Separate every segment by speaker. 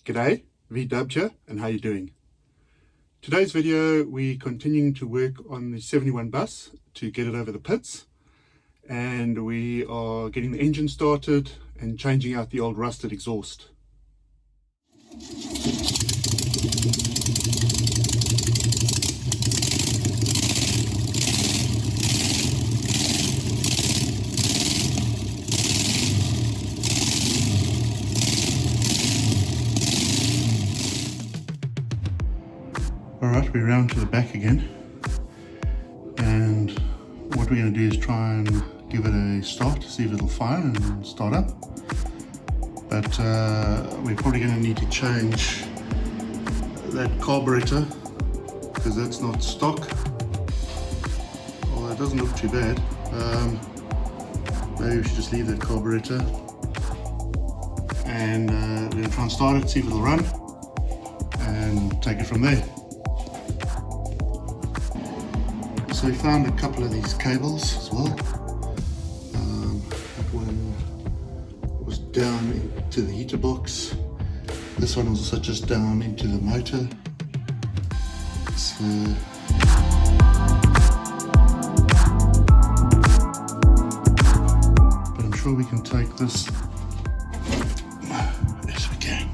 Speaker 1: G'day, V-Dub here, and how you doing? Today's video, we're continuing to work on the 71 bus to get it over the pits, and we are getting the engine started and changing out the old rusted exhaust. Alright, we're round to the back again, and what we're going to do is try and give it a start, see if it'll fire and start up. But we're probably going to need to change that carburetor because that's not stock. Well, it doesn't look too bad. Maybe we should just leave that carburetor, and we're going to try and start it, see if it'll run, and take it from there. So we found a couple of these cables as well. That one was down into the heater box. This one was also just down into the motor. So but I'm sure we can take this. Yes, we can.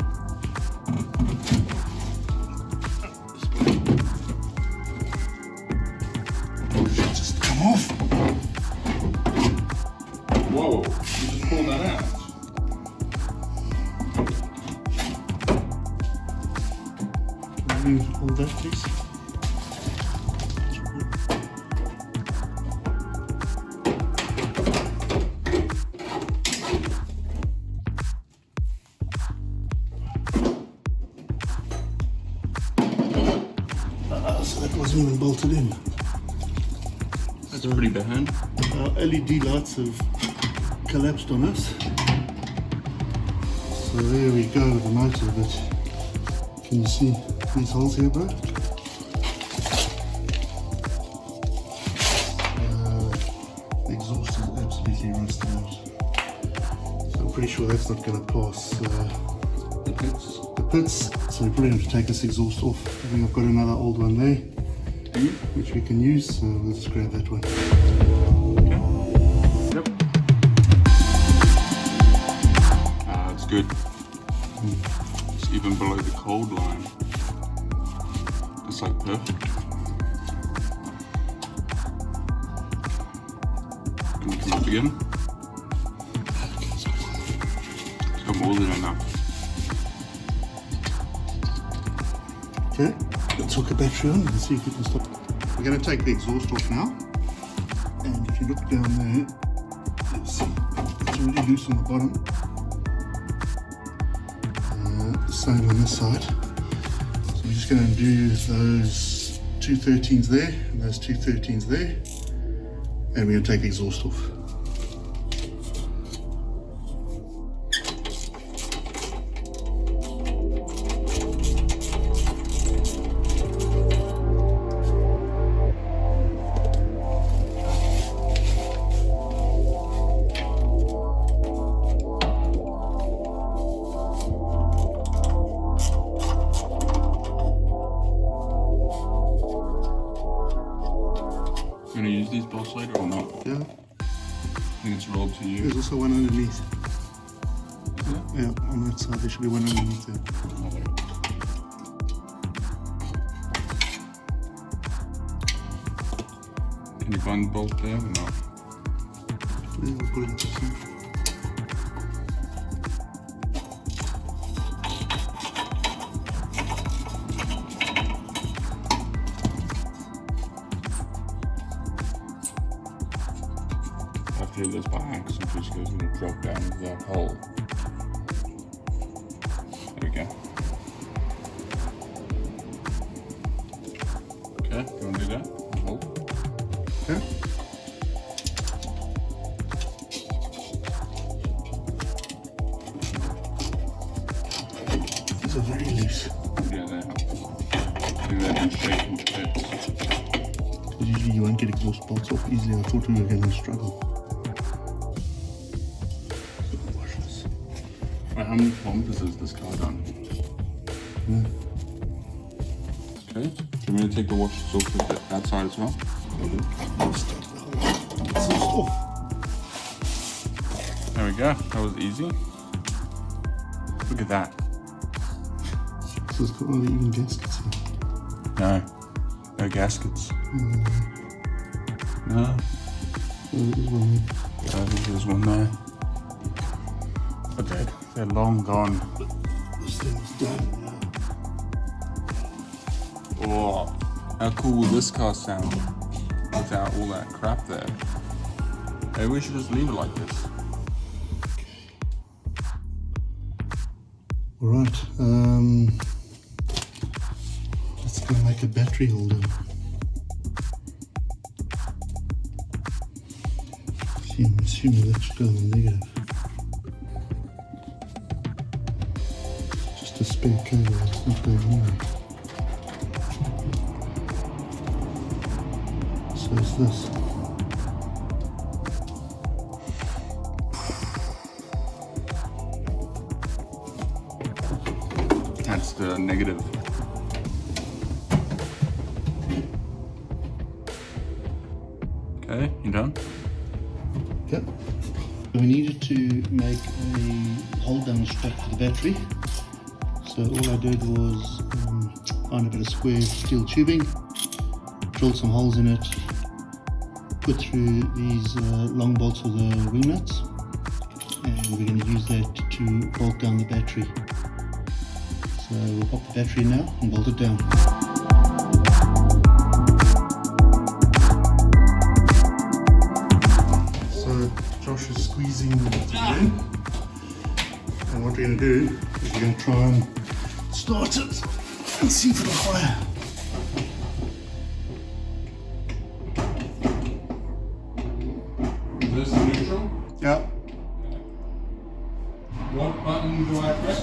Speaker 1: Off.
Speaker 2: Whoa, you just pulled that out.
Speaker 1: Can you hold that, please? So that wasn't even bolted in.
Speaker 2: That's pretty bad.
Speaker 1: Our LED lights have collapsed on us. So there we go with the motor, but can you see these holes here, bro? The exhaust is absolutely rusted out. So I'm pretty sure that's not going to pass
Speaker 2: The pits.
Speaker 1: the pits. So we probably have to take this exhaust off. I think I've got another old one there, which we can use, so we'll just grab that one.
Speaker 2: Okay. Yep. That's good. It's even below the cold line. It's like perfect. Can we come up again? It's got more than enough.
Speaker 1: Okay, let's hook a battery on and see if we can stop. We're going to take the exhaust off now, and if you look down there, it's already loose on the bottom. The same on this side. So we're just going to do those two 13s there and those two 13s there, and we're going to take the exhaust off.
Speaker 2: Gonna use these bolts later or not?
Speaker 1: Yeah,
Speaker 2: I think it's rolled to you.
Speaker 1: there's also one underneath.
Speaker 2: Yeah.
Speaker 1: Yeah, on that side there should be one underneath there.
Speaker 2: Can you find the bolt there or not?
Speaker 1: Yeah, we'll put it into some.
Speaker 2: I feel this by accident just goes and drop down into that hole. There we go. Okay, go and do that. Hold.
Speaker 1: Okay. These are very loose.
Speaker 2: Yeah, they are. Do that and shake into bits.
Speaker 1: Usually you won't get exhaust bolts off easily. I thought we were going to struggle. So wash this.
Speaker 2: Right, how many kilometers has this car done?
Speaker 1: No.
Speaker 2: Okay. Do you want me to take the washers off with that side as well? There we go. That was easy. Look at that.
Speaker 1: So it's got all the even gaskets here.
Speaker 2: No. No gaskets. No.
Speaker 1: There's one there.
Speaker 2: I think there's one there. But they're long gone.
Speaker 1: This thing's done now.
Speaker 2: Oh, how cool will this car sound without all that crap there? Maybe we should just leave it like this.
Speaker 1: Alright, let's go make a battery holder. See, I'm assuming that should go on the negative. Just a spare cable, it's not going anywhere. So it's this.
Speaker 2: That's the negative. Okay, you done?
Speaker 1: Yep. We needed to make a hold down strap for the battery. So all I did was find a bit of square steel tubing, drill some holes in it, put through these long bolts with the wing nuts, and we're going to use that to bolt down the battery. So we'll pop the battery in now and bolt it down. So Josh is squeezing the thing in, and what we're going to do is we're going to try and start it and see if it'll fire.
Speaker 2: Is this neutral?
Speaker 1: Yeah.
Speaker 2: What button do I press?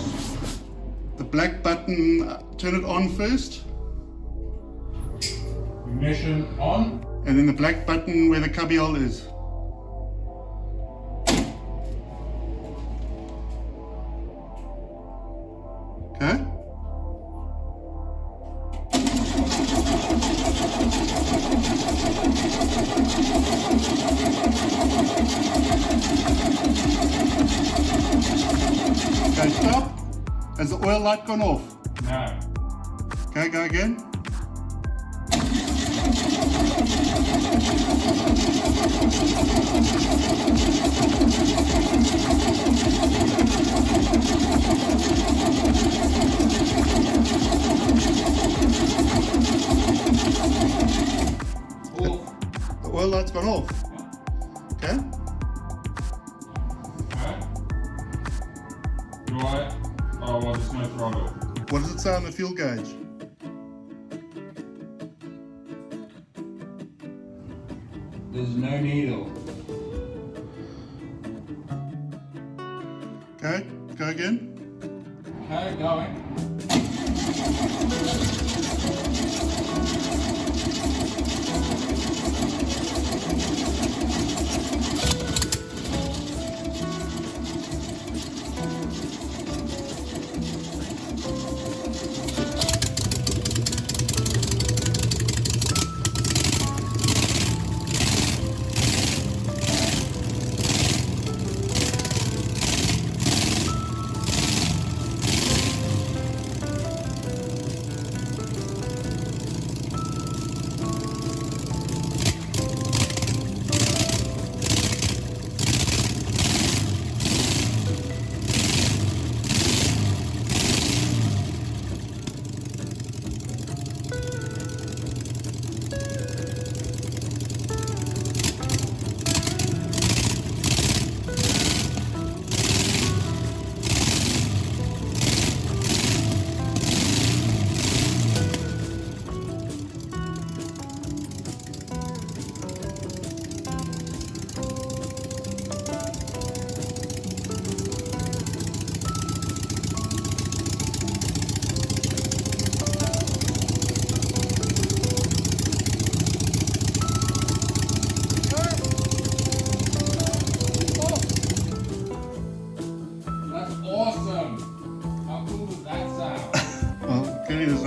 Speaker 1: The black button, turn it on first,
Speaker 2: Ignition on.
Speaker 1: and then the black button where the cubbyhole is. Okay? Okay, stop. Has the oil light gone off?
Speaker 2: No.
Speaker 1: Okay, go again.
Speaker 2: Off.
Speaker 1: The oil light's gone off. Okay?
Speaker 2: Okay. Do I? Oh, well, there's no throttle.
Speaker 1: What does it say on the fuel gauge?
Speaker 2: There's no needle.
Speaker 1: Okay, go again.
Speaker 2: Okay, going.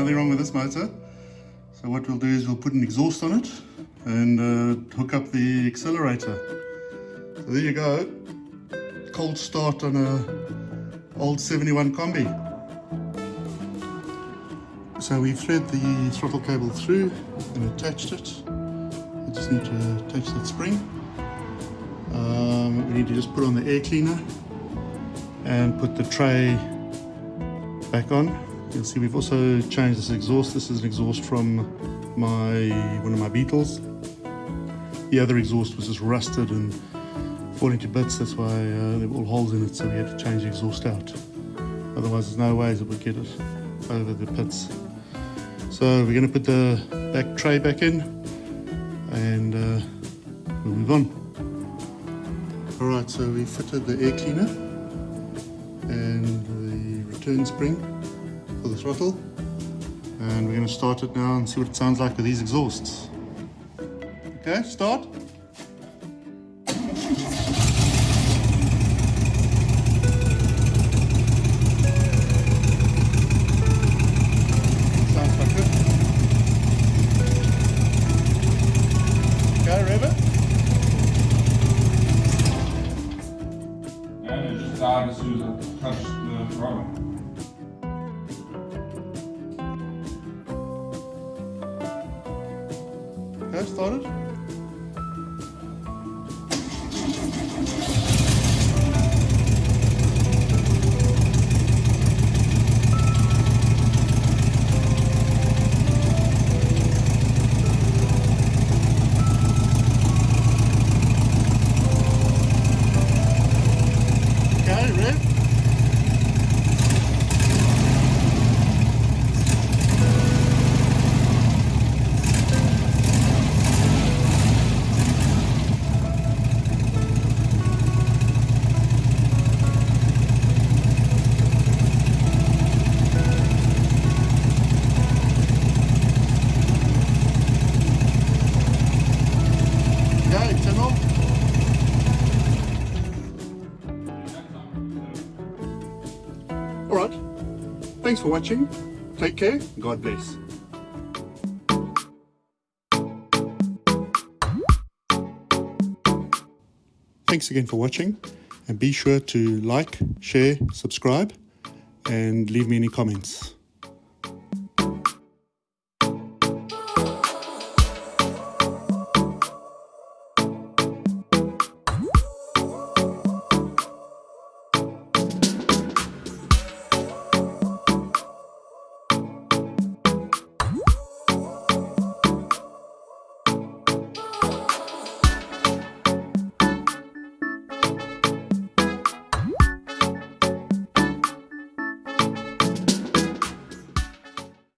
Speaker 1: nothing wrong with this motor. So what we'll do is we'll put an exhaust on it and hook up the accelerator. So there you go, cold start on a old 71 Kombi. So we've threaded the throttle cable through and attached it. We just need to attach that spring. We need to just put on the air cleaner and put the tray back on. You'll see we've also changed this exhaust. This is an exhaust from one of my Beetles. The other exhaust was just rusted and falling to bits. That's why there were all holes in it, so we had to change the exhaust out. Otherwise there's no ways it would get it over the pits. So we're going to put the back tray back in and we'll move on. Alright, so we fitted the air cleaner and the return spring for the throttle, and we're going to start it now and see what it sounds like with these exhausts. Okay, start. Sounds like it. Okay, rev it.
Speaker 2: And it just died as soon as I touched the throttle.
Speaker 1: Okay, started. Okay, rev. Okay, turn off. Alright, thanks for watching. Take care, God bless. Thanks again for watching, and be sure to like, share, subscribe, and leave me any comments.